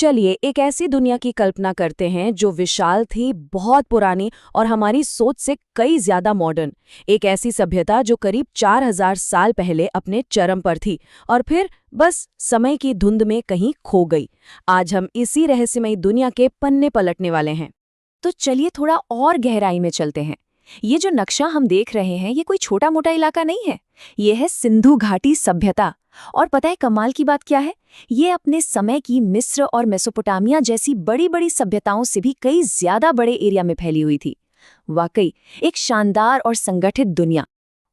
चलिए एक ऐसी दुनिया की कल्पना करते हैं जो विशाल थी, बहुत पुरानी और हमारी सोच से कई ज्यादा मॉडर्न। एक ऐसी सभ्यता जो करीब 4000 साल पहले अपने चरम पर थी और फिर बस समय की धुंध में कहीं खो गई। आज हम इसी रहस्यमयी दुनिया के पन्ने पलटने वाले हैं। तो चलिए थोड़ा और गहराई में चलते हैं। ये जो नक्शा हम देख रहे हैं ये कोई छोटा मोटा इलाका नहीं है। ये है सिंधु घाटी सभ्यता। और पता है कमाल की बात क्या है? ये अपने समय की मिस्र और मेसोपोटामिया जैसी बड़ी बड़ी सभ्यताओं से भी कई ज्यादा बड़े एरिया में फैली हुई थी। वाकई एक शानदार और संगठित दुनिया।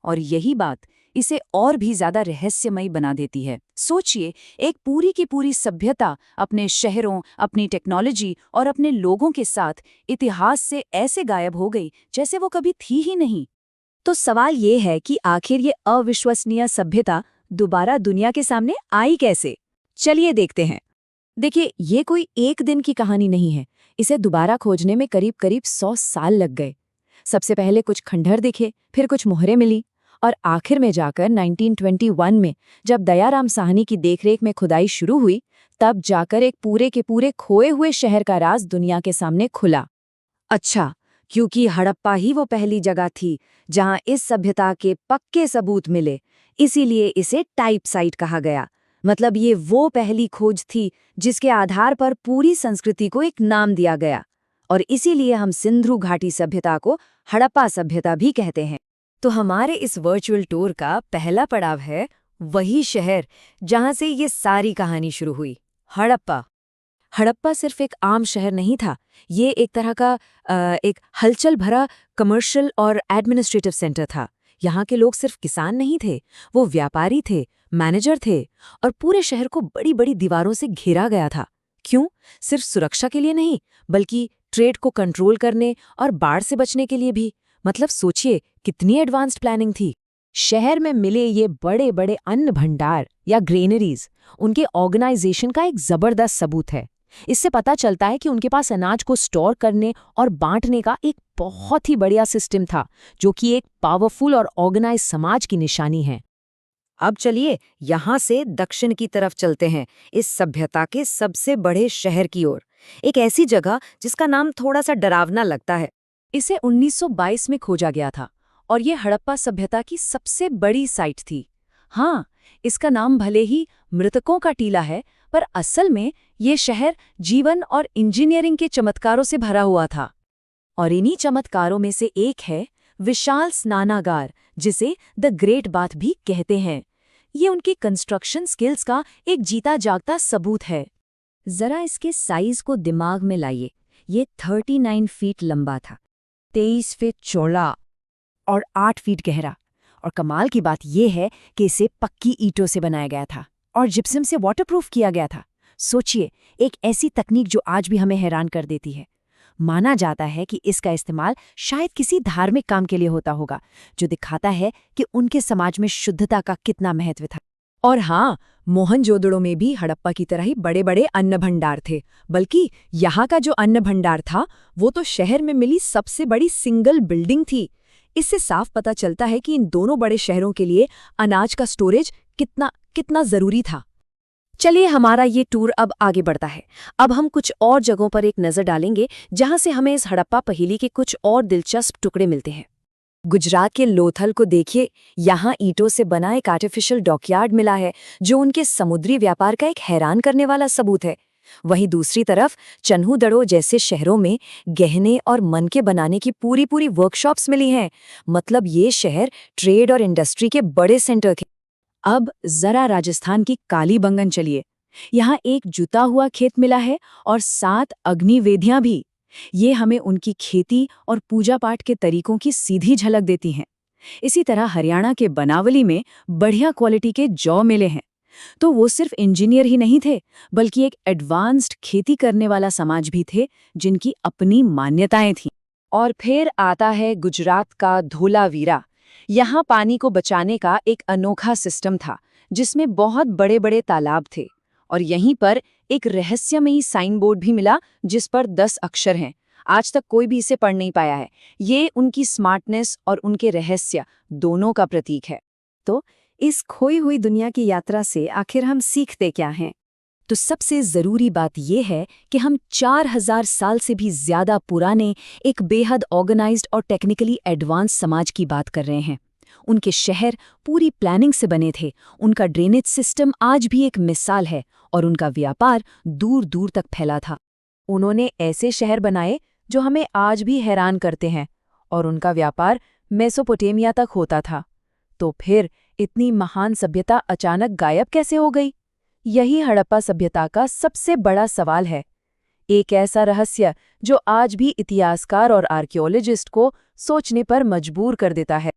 और यही बात इसे और भी ज्यादा रहस्यमयी बना देती है। सोचिए, एक पूरी की पूरी सभ्यता अपने शहरों, अपनी टेक्नोलॉजी और अपने लोगों के साथ इतिहास से ऐसे गायब हो गई जैसे वो कभी थी ही नहीं। तो सवाल ये है कि आखिर ये अविश्वसनीय सभ्यता दोबारा दुनिया के सामने आई कैसे? चलिए देखते हैं। देखिए, ये कोई एक दिन की कहानी नहीं है। इसे दोबारा खोजने में करीब करीब 100 साल लग गए। सबसे पहले कुछ खंडहर दिखे, फिर कुछ मोहरें मिली और आखिर में जाकर 1921 में जब दयाराम साहनी की देखरेख में खुदाई शुरू हुई, तब जाकर एक पूरे के पूरे खोए हुए शहर का राज दुनिया के सामने खुला। अच्छा, क्योंकि हड़प्पा ही वो पहली जगह थी जहां इस सभ्यता के पक्के सबूत मिले, इसीलिए इसे टाइप साइट कहा गया। मतलब ये वो पहली खोज थी जिसके आधार पर पूरी संस्कृति को एक नाम दिया गया, और इसीलिए हम सिंधु घाटी सभ्यता को हड़प्पा सभ्यता भी कहते हैं। तो हमारे इस वर्चुअल टूर का पहला पड़ाव है वही शहर जहां से ये सारी कहानी शुरू हुई, हड़प्पा। हड़प्पा सिर्फ एक आम शहर नहीं था, ये एक तरह का एक हलचल भरा कमर्शियल और एडमिनिस्ट्रेटिव सेंटर था। यहाँ के लोग सिर्फ किसान नहीं थे, वो व्यापारी थे, मैनेजर थे, और पूरे शहर को बड़ी बड़ी दीवारों से घेरा गया था। क्यों? सिर्फ सुरक्षा के लिए नहीं, बल्कि ट्रेड को कंट्रोल करने और बाढ़ से बचने के लिए भी। मतलब सोचिए कितनी एडवांस्ड प्लानिंग थी। शहर में मिले ये बड़े बड़े अन्न भंडार या ग्रेनरीज उनके ऑर्गेनाइजेशन का एक जबरदस्त सबूत है। इससे पता चलता है कि उनके पास अनाज को स्टोर करने और बांटने का एक बहुत ही बढ़िया सिस्टम था, जो कि एक पावरफुल और ऑर्गेनाइज समाज की निशानी है। अब चलिए यहाँ से दक्षिण की तरफ चलते हैं, इस सभ्यता के सबसे बड़े शहर की ओर। एक ऐसी जगह जिसका नाम थोड़ा सा डरावना लगता है। इसे 1922 में खोजा गया था और ये हड़प्पा सभ्यता की सबसे बड़ी साइट थी। हाँ, इसका नाम भले ही मृतकों का टीला है, पर असल में ये शहर जीवन और इंजीनियरिंग के चमत्कारों से भरा हुआ था। और इन्हीं चमत्कारों में से एक है विशाल स्नानागार, जिसे द ग्रेट बाथ भी कहते हैं। ये उनकी कंस्ट्रक्शन स्किल्स का एक जीता जागता सबूत है। जरा इसके साइज को दिमाग में लाइए। ये 39 फीट लंबा था, 23 फीट चौड़ा और 8 फीट गहरा। और कमाल की बात यह है कि इसे पक्की ईंटों से बनाया गया था और जिप्सम से वाटरप्रूफ किया गया था। सोचिए, एक ऐसी तकनीक जो आज भी हमें हैरान कर देती है। माना जाता है कि इसका इस्तेमाल शायद किसी धार्मिक काम के लिए होता होगा, जो दिखाता है कि उनके समाज में शुद्धता का कितना महत्व था। और हाँ, मोहनजोदड़ो में भी हड़प्पा की तरह ही बड़े बड़े अन्न भंडार थे। बल्कि यहाँ का जो अन्न भंडार था वो तो शहर में मिली सबसे बड़ी सिंगल बिल्डिंग थी। इससे साफ पता चलता है कि इन दोनों बड़े शहरों के लिए अनाज का स्टोरेज कितना कितना जरूरी था। चलिए हमारा ये टूर अब आगे बढ़ता है। अब हम कुछ और जगहों पर एक नज़र डालेंगे जहां से हमें इस हड़प्पा पहेली के कुछ और दिलचस्प टुकड़े मिलते हैं। गुजरात के लोथल को देखिए, यहाँ ईंटों से बना एक आर्टिफिशियल डॉकयार्ड मिला है, जो उनके समुद्री व्यापार का एक हैरान करने वाला सबूत है। वहीं दूसरी तरफ चन्हूदड़ो जैसे शहरों में गहने और मनके बनाने की पूरी पूरी वर्कशॉप्स मिली हैं। मतलब ये शहर ट्रेड और इंडस्ट्री के बड़े सेंटर थे। अब जरा राजस्थान की कालीबंगन चलिए। यहाँ एक जुता हुआ खेत मिला है और 7 अग्निवेदियां भी। ये हमें उनकी खेती और पूजा पाठ के तरीकों की सीधी झलक देती हैं। इसी तरह हरियाणा के बनावली में बढ़िया क्वालिटी के जौ मिले हैं। तो वो सिर्फ इंजीनियर ही नहीं थे, बल्कि एक एडवांस्ड खेती करने वाला समाज भी थे, जिनकी अपनी मान्यताएं थीं। और फिर आता है गुजरात का धोलावीरा। यहाँ पानी को बचाने का एक अनोखा सिस्टम था, जिसमें बहुत बड़े बड़े तालाब थे। और यहीं पर एक रहस्यमयी साइन बोर्ड भी मिला, जिस पर 10 अक्षर हैं। आज तक कोई भी इसे पढ़ नहीं पाया है। ये उनकी स्मार्टनेस और उनके रहस्य दोनों का प्रतीक है। तो इस खोई हुई दुनिया की यात्रा से आखिर हम सीखते क्या हैं? तो सबसे ज़रूरी बात यह है कि हम 4000 साल से भी ज़्यादा पुराने एक बेहद ऑर्गेनाइज्ड और टेक्निकली एडवांस समाज की बात कर रहे हैं। उनके शहर पूरी प्लानिंग से बने थे, उनका ड्रेनेज सिस्टम आज भी एक मिसाल है और उनका व्यापार दूर दूर तक फैला था। उन्होंने ऐसे शहर बनाए जो हमें आज भी हैरान करते हैं, और उनका व्यापार मेसोपोटामिया तक होता था। तो फिर इतनी महान सभ्यता अचानक गायब कैसे हो गई? यही हड़प्पा सभ्यता का सबसे बड़ा सवाल है। एक ऐसा रहस्य जो आज भी इतिहासकार और आर्कियोलॉजिस्ट को सोचने पर मजबूर कर देता है।